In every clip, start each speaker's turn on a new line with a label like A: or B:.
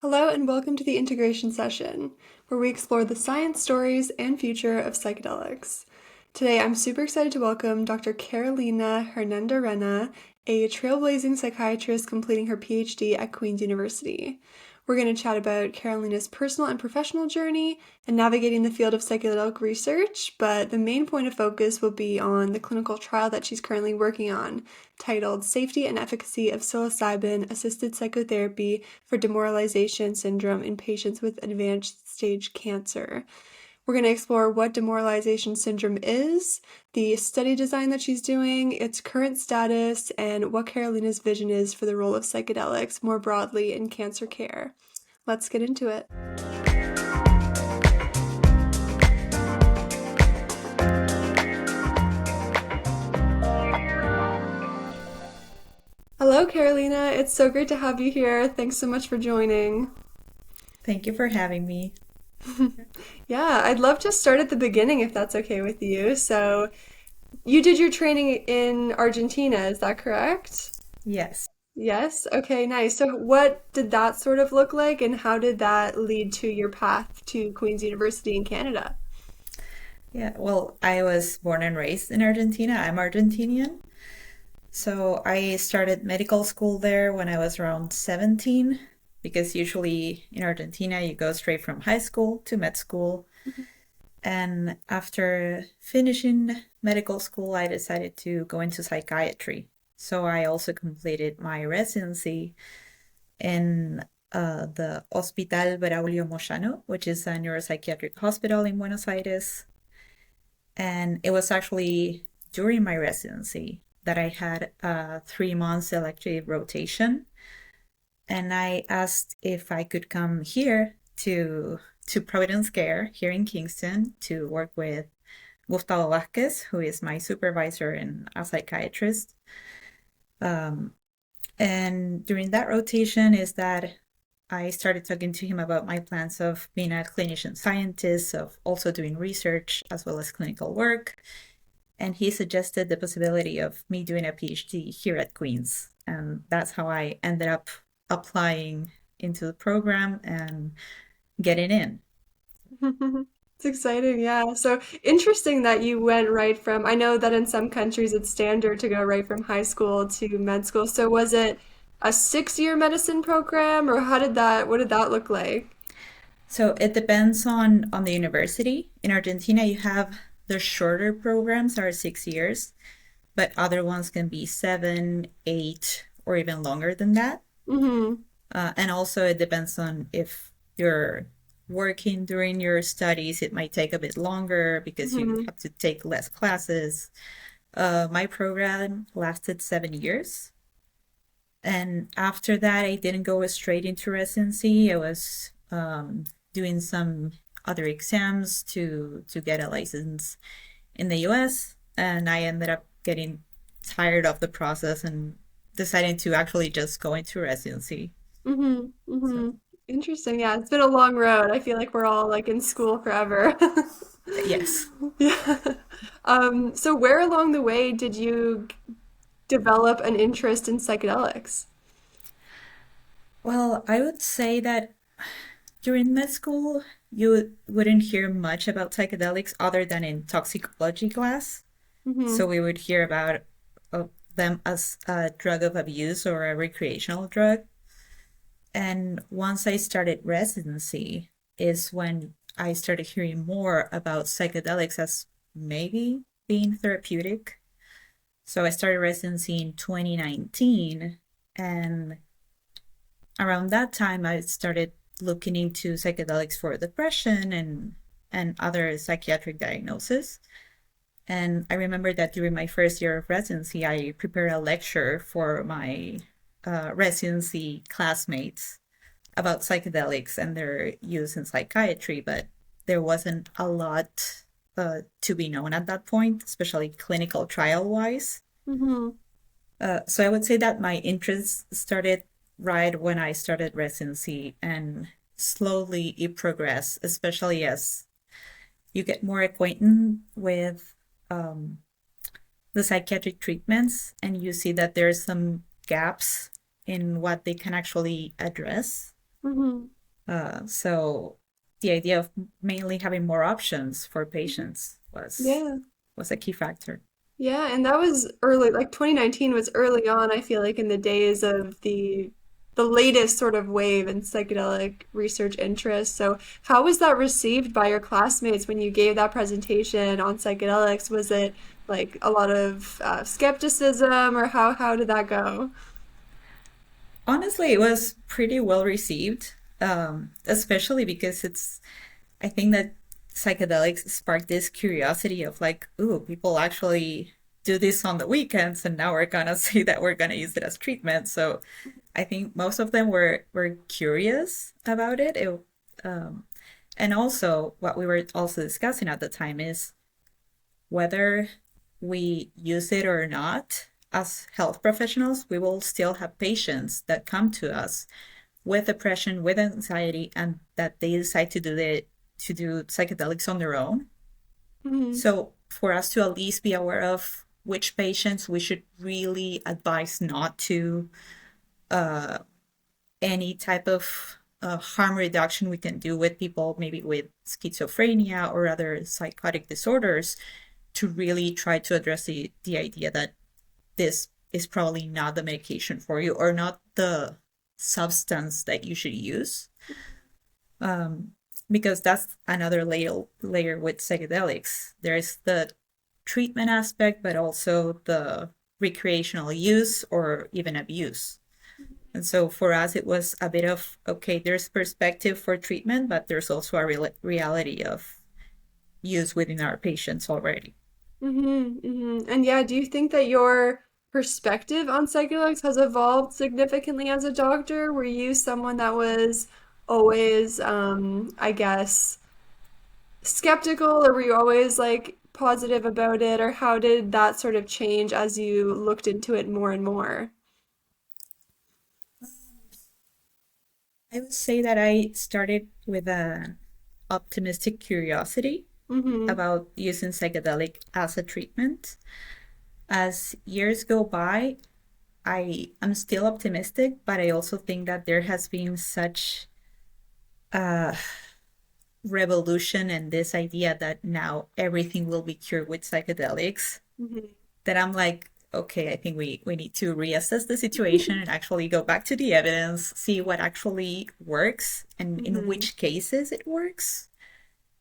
A: Hello and welcome to the integration session, where we explore the science, stories, and future of psychedelics. Today I'm super excited to welcome Dr. Carolina Hernandorena, a trailblazing psychiatrist completing her PhD at Queen's University. We're going to chat about Carolina's personal and professional journey and navigating the field of psychedelic research, but the main point of focus will be on the clinical trial that she's currently working on, titled Safety and Efficacy of Psilocybin-Assisted Psychotherapy for Demoralization Syndrome in Patients with Advanced Stage Cancer. We're going to explore what demoralization syndrome is, the study design that she's doing, its current status, and what Carolina's vision is for the role of psychedelics more broadly in cancer care. Let's get into it. Hello, Carolina. It's so great to have you here. Thanks so much for joining.
B: Thank you for having me.
A: Yeah, I'd love to start at the beginning if that's okay with you. So, you did your training in Argentina, is that correct?
B: Yes.
A: Yes. Okay, nice. So, what did that sort of look like, and how did that lead to your path to Queen's University in Canada?
B: Yeah. Well, I was born and raised in Argentina. I'm Argentinian. So I started medical school there when I was around 17, because usually in Argentina you go straight from high school to med school. And after finishing medical school, I decided to go into psychiatry. So I also completed my residency in the Hospital Braulio Moyano, which is a neuropsychiatric hospital in Buenos Aires. And it was actually during my residency that I had a 3 month elective rotation. And I asked if I could come here to Providence Care here in Kingston to work with Gustavo Vasquez, who is my supervisor and a psychiatrist. Um, and during that rotation is that I started talking to him about my plans of being a clinician scientist, of also doing research as well as clinical work. And he suggested the possibility of me doing a PhD here at Queen's. And that's how I ended up applying into the program and getting in.
A: It's exciting, yeah. So interesting that you went right from, I know that in some countries it's standard to go right from high school to med school. So was it a 6-year medicine program, or what did that look like?
B: So it depends on the university. In Argentina, you have the shorter programs are 6 years, but other ones can be 7, 8, or even longer than that.
A: Hmm.
B: And also, it depends on if you're working during your studies, it might take a bit longer because you
A: Hmm.
B: have to take less classes. My program lasted 7 years. And after that, I didn't go straight into residency. I was doing some other exams to get a license in the US. And I ended up getting tired of the process and deciding to actually just go into residency.
A: Hmm.
B: So,
A: Hmm. Interesting. Yeah, it's been a long road. I feel like we're all like in school forever.
B: yes.
A: Yeah. So where along the way did you develop an interest in psychedelics?
B: Well, I would say that during med school, you wouldn't hear much about psychedelics other than in toxicology class. So
A: Hmm.
B: we would hear about them as a drug of abuse or a recreational drug. And once I started residency, is when I started hearing more about psychedelics as maybe being therapeutic. So I started residency in 2019, and around that time I started looking into psychedelics for depression and other psychiatric diagnoses. And I remember that during my first year of residency, I prepared a lecture for my residency classmates about psychedelics and their use in psychiatry, but there wasn't a lot to be known at that point, especially clinical trial wise.
A: Hmm.
B: So I would say that my interest started right when I started residency, and slowly it progressed, especially as you get more acquainted with um, the psychiatric treatments and you see that there's some gaps in what they can actually address.
A: Hmm.
B: So the idea of mainly having more options for patients
A: Yeah.
B: was a key factor.
A: Yeah, and that was early, like 2019 was early on, I feel like in the days of the latest sort of wave in psychedelic research interest. So, how was that received by your classmates when you gave that presentation on psychedelics? Was it like a lot of skepticism, or how did that go?
B: Honestly, it was pretty well received, especially because I think that psychedelics sparked this curiosity of like, ooh, people actually do this on the weekends, and now we're gonna say that we're gonna use it as treatment. So I think most of them were curious about it. Um, and also, what we were also discussing at the time is whether we use it or not, as health professionals, we will still have patients that come to us with depression, with anxiety, and that they decide to do psychedelics on their own.
A: Hmm.
B: So for us to at least be aware of which patients we should really advise not to, uh, any type of harm reduction we can do with people maybe with schizophrenia or other psychotic disorders, to really try to address the idea that this is probably not the medication for you or not the substance that you should use. Um, because that's another layer with psychedelics. There's the treatment aspect, but also the recreational use or even abuse. And so for us, it was a bit of okay, there's perspective for treatment, but there's also a reality of use within our patients already.
A: And yeah, do you think that your perspective on psychedelics has evolved significantly as a doctor? Were you someone that was always, I guess, skeptical, or were you always like positive about it, or how did that sort of change as you looked into it more and more?
B: I would say that I started with an optimistic curiosity
A: Mm-hmm.
B: about using psychedelic as a treatment. As years go by, I am still optimistic, but I also think that there has been such a revolution and this idea that now everything will be cured with psychedelics,
A: Mm-hmm.
B: that I'm like, okay, I think we need to reassess the situation and actually go back to the evidence, see what actually works and in
A: Mm-hmm.
B: which cases it works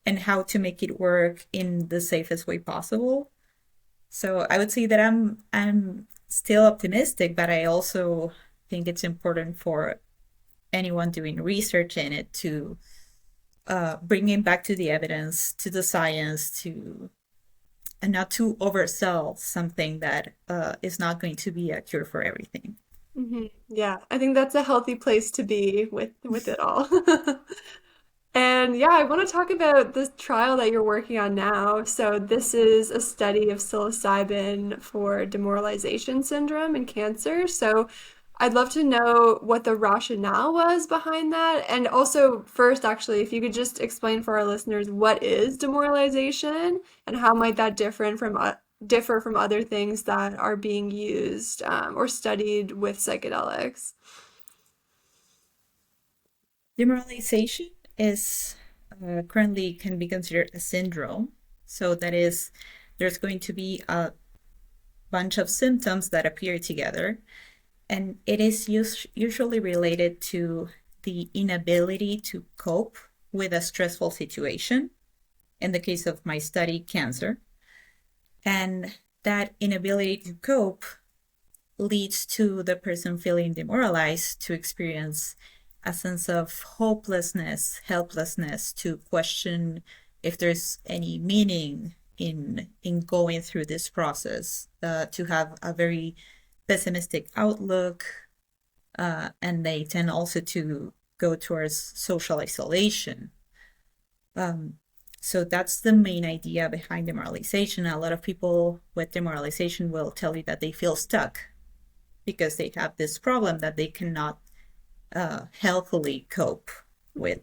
B: and how to make it work in the safest way possible. So I would say that I'm still optimistic, but I also think it's important for anyone doing research in it to bring it back to the evidence, to the science, to and not to oversell something that is not going to be a cure for everything.
A: Mm-hmm. Yeah, I think that's a healthy place to be with it all. And yeah, I want to talk about this trial that you're working on now. So, this is a study of psilocybin for demoralization syndrome and cancer. So, I'd love to know what the rationale was behind that. And also, first, actually, if you could just explain for our listeners what is demoralization and how might that differ from other things that are being used or studied with psychedelics.
B: Demoralization is currently can be considered a syndrome. So that is, there's going to be a bunch of symptoms that appear together, and it is usually related to the inability to cope with a stressful situation. In the case of my study, cancer. And that inability to cope leads to the person feeling demoralized, to experience a sense of hopelessness, helplessness, to question if there's any meaning in going through this process, to have a very pessimistic outlook, and they tend also to go towards social isolation. Um, so that's the main idea behind demoralization. A lot of people with demoralization will tell you that they feel stuck because they have this problem that they cannot healthily cope with.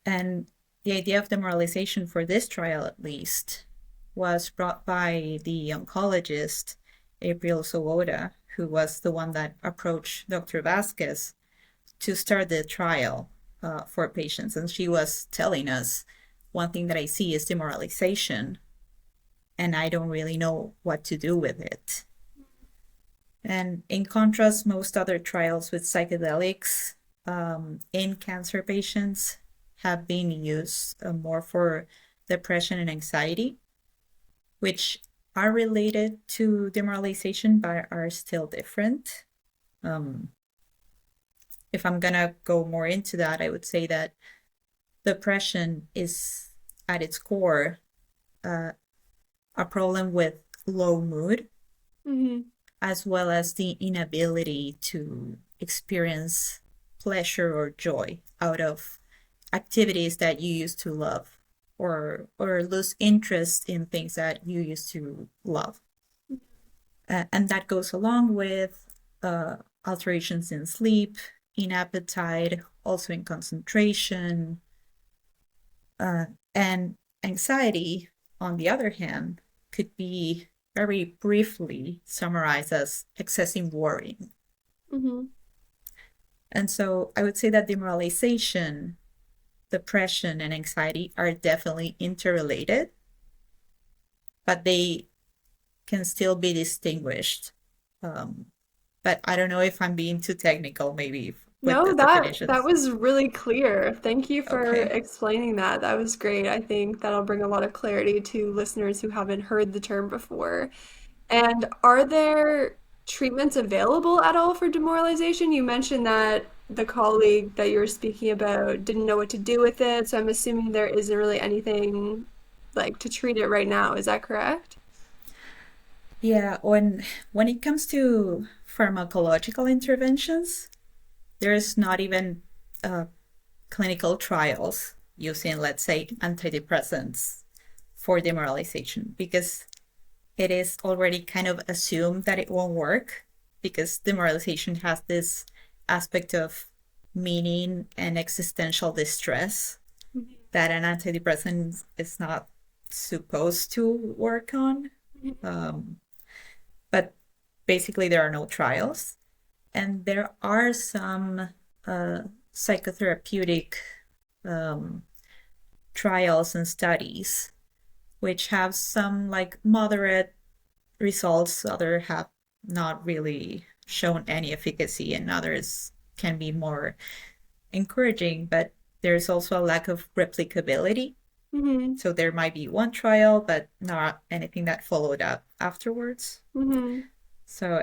B: And the idea of demoralization for this trial, at least, was brought by the oncologist April Sowoda, who was the one that approached Dr. Vasquez to start the trial for patients. And she was telling us, one thing that I see is demoralization, and I don't really know what to do with it. And in contrast, most other trials with psychedelics in cancer patients have been used more for depression and anxiety, which are related to demoralization but are still different. If I'm gonna go more into that, I would say that depression is at its core a problem with low mood, as well as the inability to experience pleasure or joy out of activities that you used to love, or lose interest in things that you used to love. And that goes along with alterations in sleep, in appetite, also in concentration. And anxiety, on the other hand, could be very briefly summarized as excessive worrying. And so I would say that demoralization, depression, and anxiety are definitely interrelated, but they can still be distinguished. But I don't know if I'm being too technical, maybe, with
A: No,
B: the
A: that
B: definitions.
A: was really clear. Thank you for
B: Okay.
A: explaining that. That was great. I think that'll bring a lot of clarity to listeners who haven't heard the term before. And are there treatments available at all for demoralization? You mentioned that the colleague that you were speaking about didn't know what to do with it, so I'm assuming there isn't really anything like to treat it right now. Is that correct?
B: Yeah, when it comes to pharmacological interventions, there's not even clinical trials using, let's say, antidepressants for demoralization, because it is already kind of assumed that it won't work, because demoralization has this aspect of meaning and existential distress that an antidepressant is not supposed to work on. But basically, there are no trials. And there are some psychotherapeutic trials and studies which have some like moderate results. Others have not really shown any efficacy, and others can be more encouraging, but there's also a lack of replicability.
A: Mm-hmm.
B: So there might be one trial, but not anything that followed up afterwards.
A: Mm-hmm.
B: So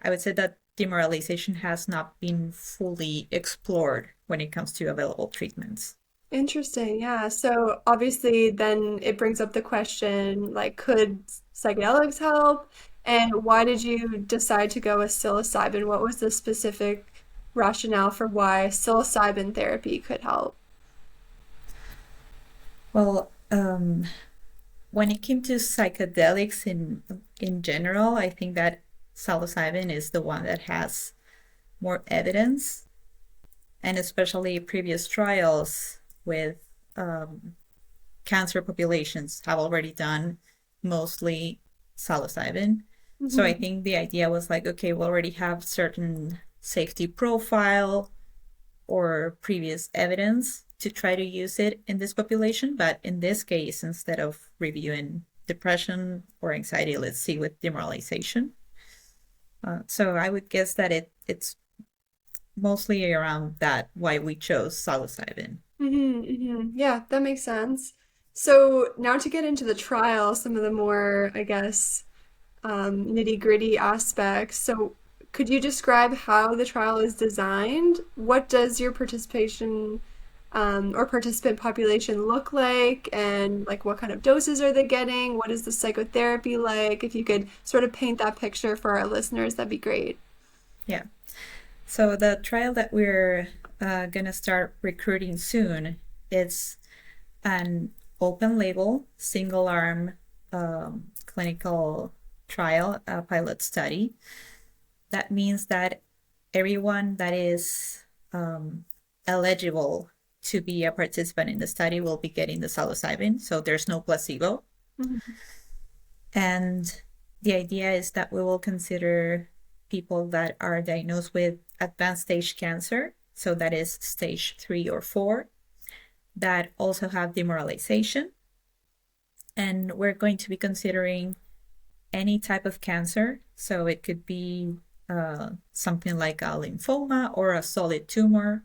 B: I would say that demoralization has not been fully explored when it comes to available treatments.
A: Interesting. Yeah. So obviously then it brings up the question like could psychedelics help? And why did you decide to go with psilocybin? What was the specific rationale for why psilocybin therapy could help?
B: Well, when it came to psychedelics in general, I think that psilocybin is the one that has more evidence, and especially previous trials with cancer populations have already done mostly psilocybin. So I
A: Hmm.
B: think the idea was like, okay, we already have certain safety profile or previous evidence to try to use it in this population. But in this case, instead of reviewing depression or anxiety, let's see with demoralization. So I would guess that it's mostly around that why we chose psilocybin.
A: Yeah, that makes sense. So now to get into the trial, some of the more, I guess, nitty-gritty aspects. So could you describe how the trial is designed? What does your participation or participant population look like? And like what kind of doses are they getting? What is the psychotherapy like? If you could sort of paint that picture for our listeners, that'd be great.
B: Yeah. So the trial that we're going to start recruiting soon is an open label, single arm clinical trial, a pilot study. That means that everyone that is eligible to be a participant in the study will be getting the psilocybin. So there's no placebo.
A: Mhm.
B: And the idea is that we will consider people that are diagnosed with advanced stage cancer, so that is stage 3 or 4, that also have demoralization. And we're going to be considering any type of cancer. So it could be something like a lymphoma or a solid tumor.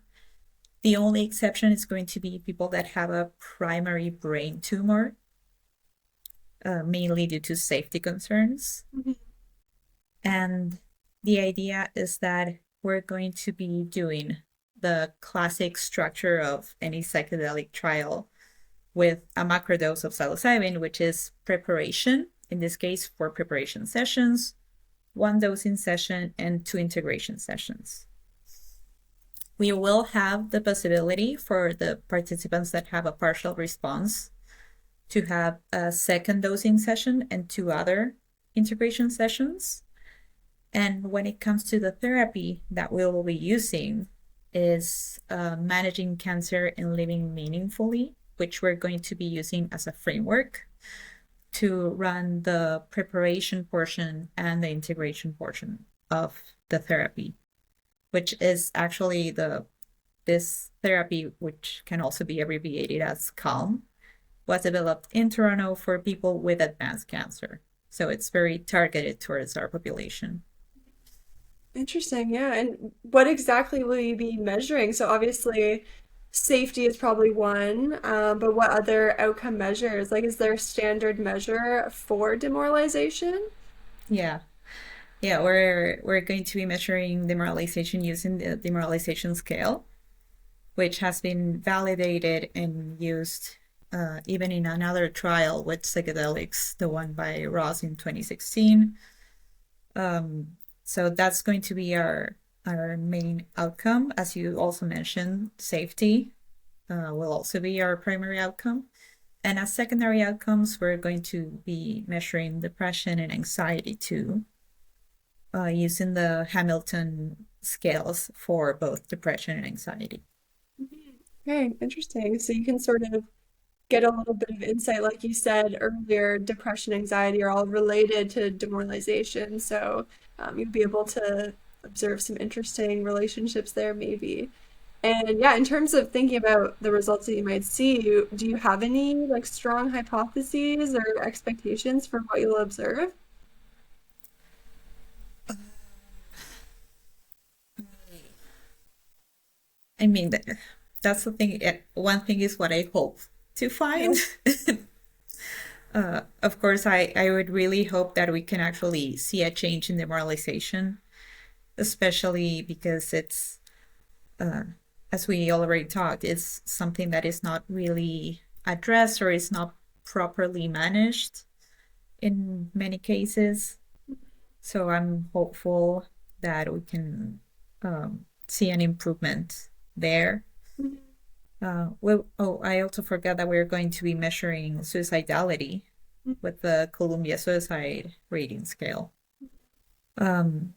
B: The only exception is going to be people that have a primary brain tumor, mainly due to safety concerns.
A: Mhm.
B: And the idea is that we're going to be doing the classic structure of any psychedelic trial with a macrodose of psilocybin, which is preparation, in this case, 4 preparation sessions, 1 dosing session, and 2 integration sessions. We will have the possibility for the participants that have a partial response to have a second dosing session and 2 other integration sessions. And when it comes to the therapy that we will be using is managing cancer and living meaningfully, which we're going to be using as a framework to run the preparation portion and the integration portion of the therapy, which is actually this therapy, which can also be abbreviated as CALM, was developed in Toronto for people with advanced cancer. So it's very targeted towards our population.
A: Interesting, yeah. And what exactly will you be measuring? So obviously, safety is probably one, but what other outcome measures? Like, is there a standard measure for demoralization?
B: Yeah. Yeah, we're going to be measuring demoralization using the demoralization scale, which has been validated and used even in another trial with psychedelics, the one by Ross in 2016. So that's going to be our main outcome. As you also mentioned, safety will also be our primary outcome. And as secondary outcomes, we're going to be measuring depression and anxiety too, using the Hamilton scales for both depression and anxiety.
A: Okay, interesting. So you can sort of get a little bit of insight, like you said earlier, depression, anxiety are all related to demoralization. So you'll be able to observe some interesting relationships there, maybe. And yeah, in terms of thinking about the results that you might see, do you have any like strong hypotheses or expectations for what you'll observe?
B: I mean, that's the thing. One thing is what I hope to
A: Yeah.
B: find. Of course, I would really hope that we can actually see a change in demoralization, especially because it's, uh, as we already talked, it's something that is not really addressed or is not properly managed in many cases. So I'm hopeful that we can see an improvement there. I also forgot that we're going to be measuring suicidality with the Columbia Suicide Rating Scale. Um,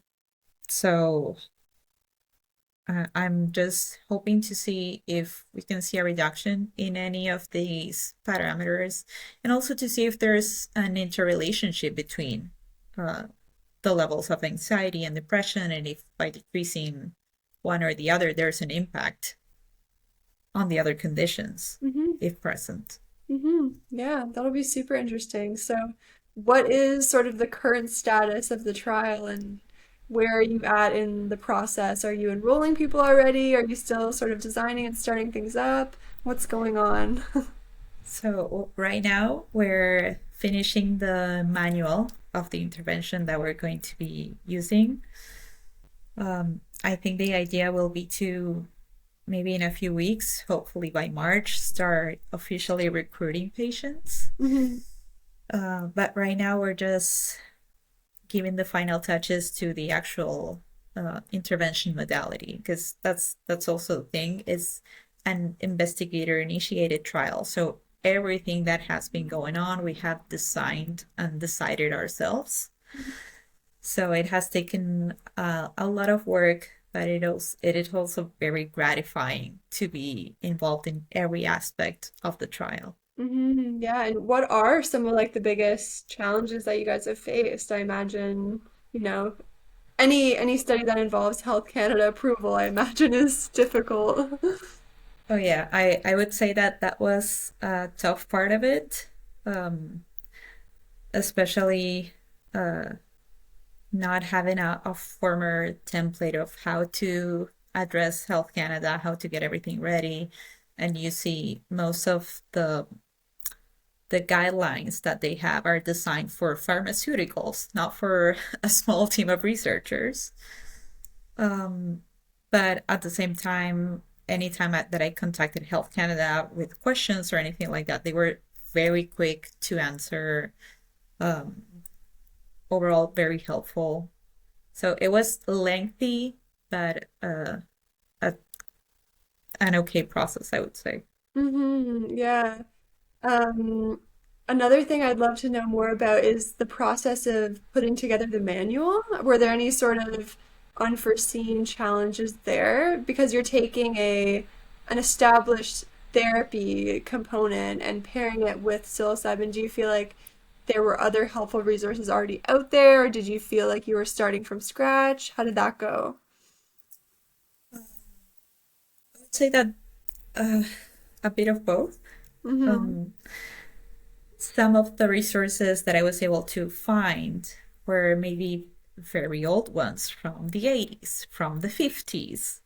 B: so I'm just hoping to see if we can see a reduction in any of these parameters, and also to see if there's an interrelationship between uh, the levels of anxiety and depression, and if by decreasing one or the other, there's an impact on the other conditions,
A: Hmm.
B: if present.
A: Yeah, that'll be super interesting. So, what is sort of the current status of the trial and where are you at in the process? Are you enrolling people already? Are you still sort of designing and starting things up? What's going on?
B: So right now we're finishing the manual of the intervention that we're going to be using. I think the idea will be to maybe in a few weeks, hopefully by March, start officially recruiting patients.
A: Hmm.
B: But right now we're just giving the final touches to the actual intervention modality, because that's also the thing, is an investigator initiated trial. So everything that has been going on, we have designed and decided ourselves. So it has taken a lot of work, but it is also very gratifying to be involved in every aspect of the trial.
A: Yeah, and what are some of like the biggest challenges that you guys have faced? I imagine, you know, any study that involves Health Canada approval, I imagine, is difficult.
B: Oh yeah, I would say that that was a tough part of it, um, especially uh, not having a former template of how to address Health Canada, how to get everything ready. And you see most of the guidelines that they have are designed for pharmaceuticals, not for a small team of researchers. Um, but at the same time, that I contacted Health Canada with questions or anything like that, they were very quick to answer. Um, Overall, very helpful. So it was lengthy, but a, an okay process, I would say.
A: Yeah. Um, Another thing I'd love to know more about is the process of putting together the manual. Were there any sort of unforeseen challenges there? Because you're taking a an established therapy component and pairing it with psilocybin. Do you feel like there were other helpful resources already out there, or did you feel like you were starting from scratch? How did that go?
B: I would say that uh, a bit of both.
A: Mm-hmm.
B: Um, some of the resources that I was able to find were maybe very old ones from the 80s, from the 50s,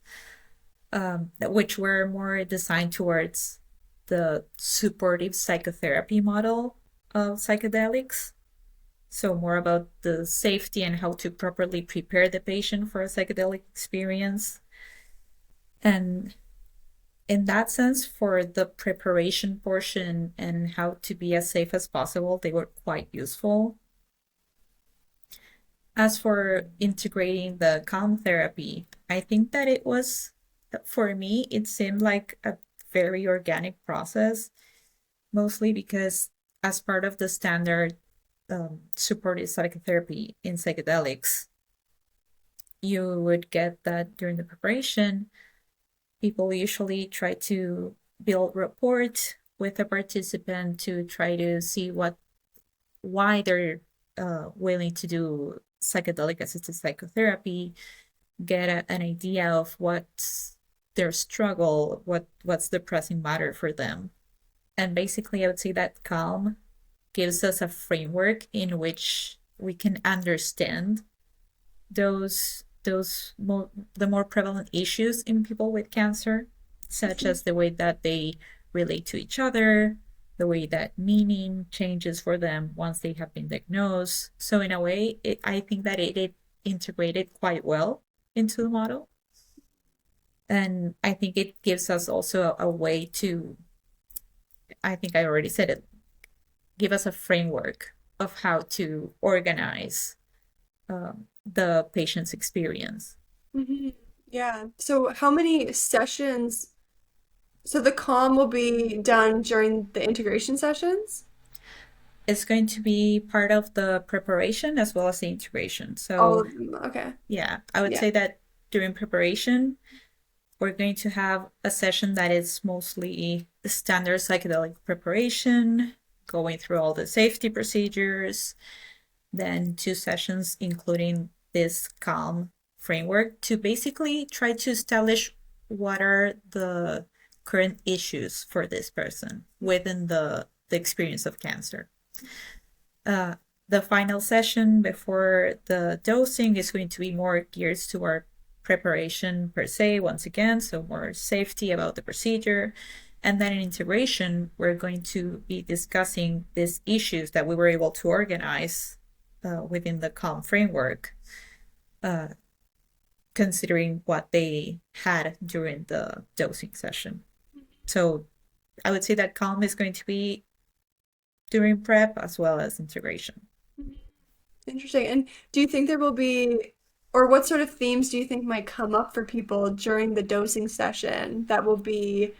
B: which were more designed towards the supportive psychotherapy model of psychedelics. So, more about the safety and how to properly prepare the patient for a psychedelic experience. And in that sense, for the preparation portion and how to be as safe as possible, they were quite useful. As for integrating the calm therapy, I think that it was, for me, it seemed like a very organic process, mostly because as part of the standard supported psychotherapy in psychedelics, you would get that during the preparation, people usually try to build rapport with the participant to try to see why they're willing to do psychedelic assisted psychotherapy, get an idea of what's their struggle, what's the pressing matter for them. And basically, I would say that calm gives us a framework in which we can understand the more prevalent issues in people with cancer, such as the way that they relate to each other, the way that meaning changes for them once they have been diagnosed. So in a way, I think that it integrated quite well into the model. And I think it gives us also a way to, I think I already said it, give us a framework of how to organize the patient's experience.
A: Hmm. Yeah. So how many sessions? So the calm will be done during the integration sessions?
B: It's going to be part of the preparation as well as the integration.
A: All
B: So,
A: of them. Okay.
B: yeah, I would
A: Yeah.
B: say that during preparation, we're going to have a session that is mostly standard psychedelic preparation, going through all the safety procedures, then two sessions including this calm framework to basically try to establish what are the current issues for this person within the experience of cancer. Uh, the final session before the dosing is going to be more geared to our preparation per se, once again, so more safety about the procedure. And then in integration, we're going to be discussing these issues that we were able to organize within the CALM framework, uh, considering what they had during the dosing session. So I would say that CALM is going to be during prep as well as integration.
A: Interesting. And do you think there will be, or what sort of themes do you think might come up for people during the dosing session that will be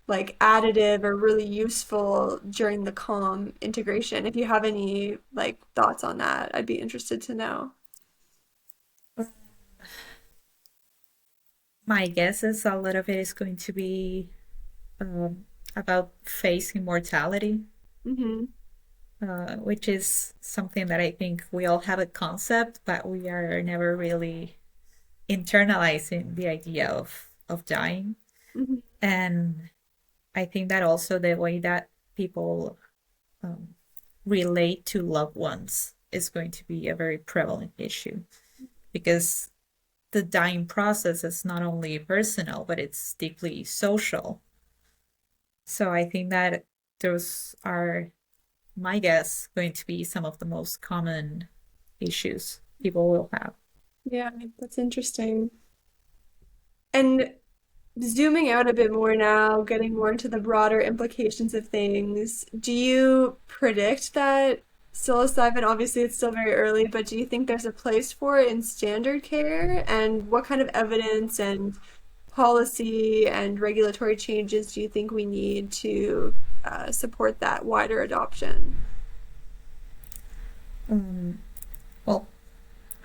A: like additive or really useful during the calm integration? If you have any like thoughts on that, I'd be interested to know.
B: My guess is a lot of it is going to be about facing mortality.
A: Hmm.
B: which is something that I think we all have a concept, but we are never really internalizing the idea of dying.
A: Mhm.
B: And I think that also the way that people um, relate to loved ones is going to be a very prevalent issue because the dying process is not only personal, but it's deeply social. So I think that those are, my guess, going to be some of the most common issues people will have.
A: Yeah, that's interesting. And zooming out a bit more now, getting more into the broader implications of things, do you predict that psilocybin, obviously it's still very early, but do you think there's a place for it in standard care? And what kind of evidence and policy and regulatory changes do you think we need to support that wider adoption?
B: Um, well,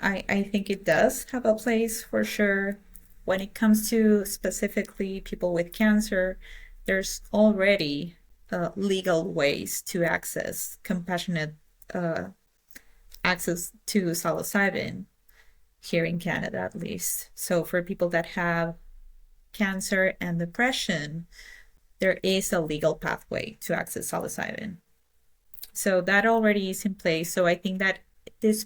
B: I think it does have a place for sure. When it comes to specifically people with cancer, there's already legal ways to access compassionate uh, access to psilocybin here in Canada, at least. So for people that have cancer and depression, there is a legal pathway to access psilocybin. So that already is in place. So I think that this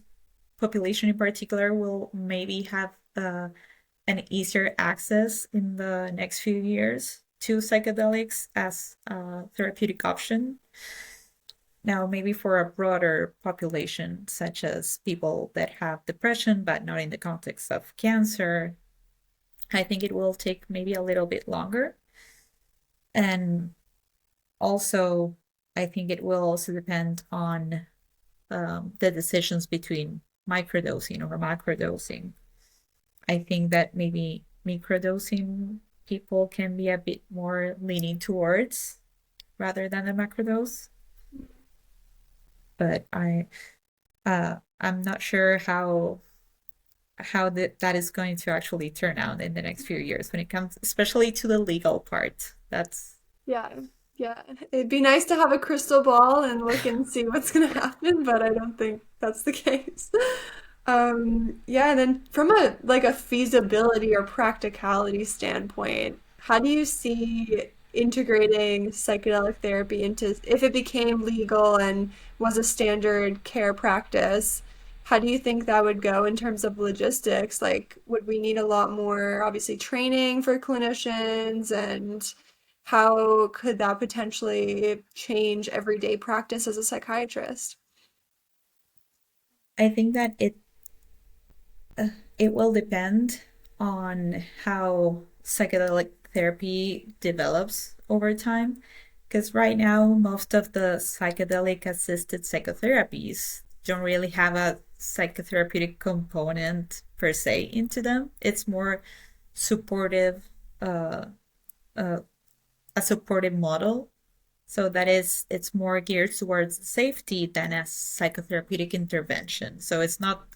B: population in particular will maybe have an easier access in the next few years to psychedelics as a therapeutic option. Now, maybe for a broader population, such as people that have depression, but not in the context of cancer, I think it will take maybe a little bit longer. And also, I think it will also depend on the decisions between microdosing or macrodosing. I think that maybe microdosing people can be a bit more leaning towards rather than the macrodose. But I'm not sure how that is going to actually turn out in the next few years when it comes, especially to the legal part. That's
A: Yeah, yeah. It'd be nice to have a crystal ball and look and see what's gonna happen, but I don't think that's the case. Yeah, and then from a like a feasibility or practicality standpoint, how do you see integrating psychedelic therapy into if it became legal and was a standard care practice? How do you think that would go in terms of logistics? Like, would we need a lot more, obviously, training for clinicians and how could that potentially change everyday practice as a psychiatrist?
B: I think that it will depend on how psychedelic therapy develops over time. Because right now, most of the psychedelic assisted psychotherapies don't really have a psychotherapeutic component per se into them. It's more supportive, uh, uh, a supportive model. So that is, it's more geared towards safety than a psychotherapeutic intervention. So it's not,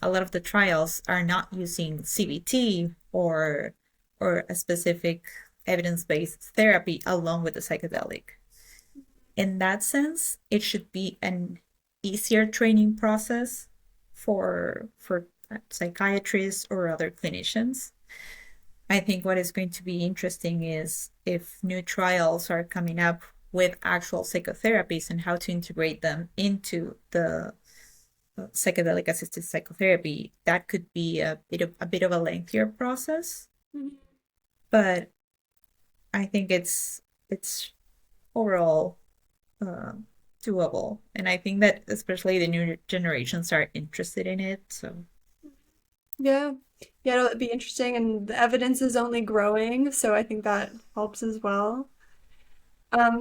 B: a lot of the trials are not using CBT or a specific evidence-based therapy along with the psychedelic. In that sense, it should be an easier training process for psychiatrists or other clinicians. I think what is going to be interesting is if new trials are coming up with actual psychotherapies and how to integrate them into the psychedelic assisted psychotherapy. That could be a bit of a lengthier process,
A: Mhm.
B: but I think it's overall uh, doable, and I think that especially the new generations are interested in it. So
A: Yeah. Yeah, it'll be interesting, and the evidence is only growing, so I think that helps as well.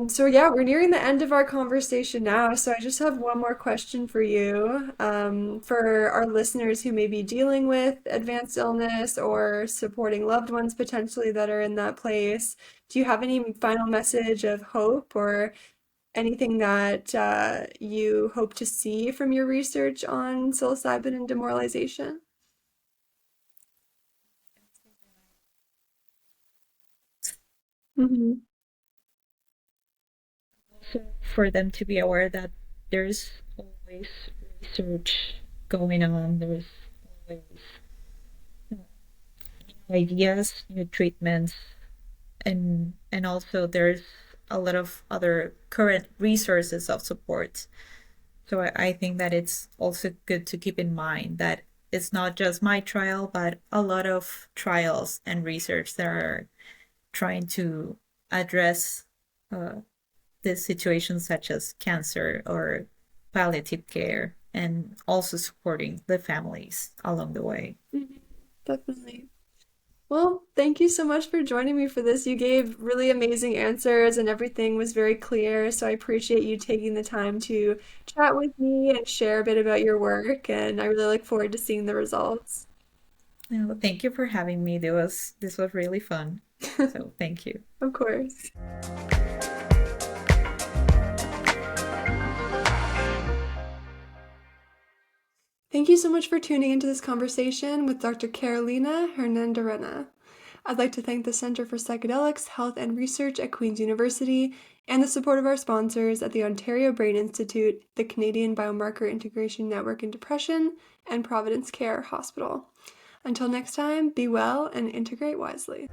A: So yeah, we're nearing the end of our conversation now, so I just have one more question for you. For our listeners who may be dealing with advanced illness or supporting loved ones potentially that are in that place, do you have any final message of hope or anything that you hope to see from your research on psilocybin and demoralization?
B: for them to be aware that there's always research going on. There's always new ideas, new treatments, and also there's a lot of other current resources of support. So I think that it's also good to keep in mind that it's not just my trial, but a lot of trials and research that are trying to address uh, these situations such as cancer or palliative care, and also supporting the families along the way.
A: Mhm. Definitely. Well, thank you so much for joining me for this. You gave really amazing answers and everything was very clear. So I appreciate you taking the time to chat with me and share a bit about your work. And I really look forward to seeing the results.
B: Well, thank you for having me. This was really fun. So thank you.
A: Of course. Thank you so much for tuning into this conversation with Dr. Carolina Hernandorena. I'd like to thank the Center for Psychedelics, Health and Research at Queen's University and the support of our sponsors at the Ontario Brain Institute, the Canadian Biomarker Integration Network in Depression, and Providence Care Hospital. Until next time, be well and integrate wisely.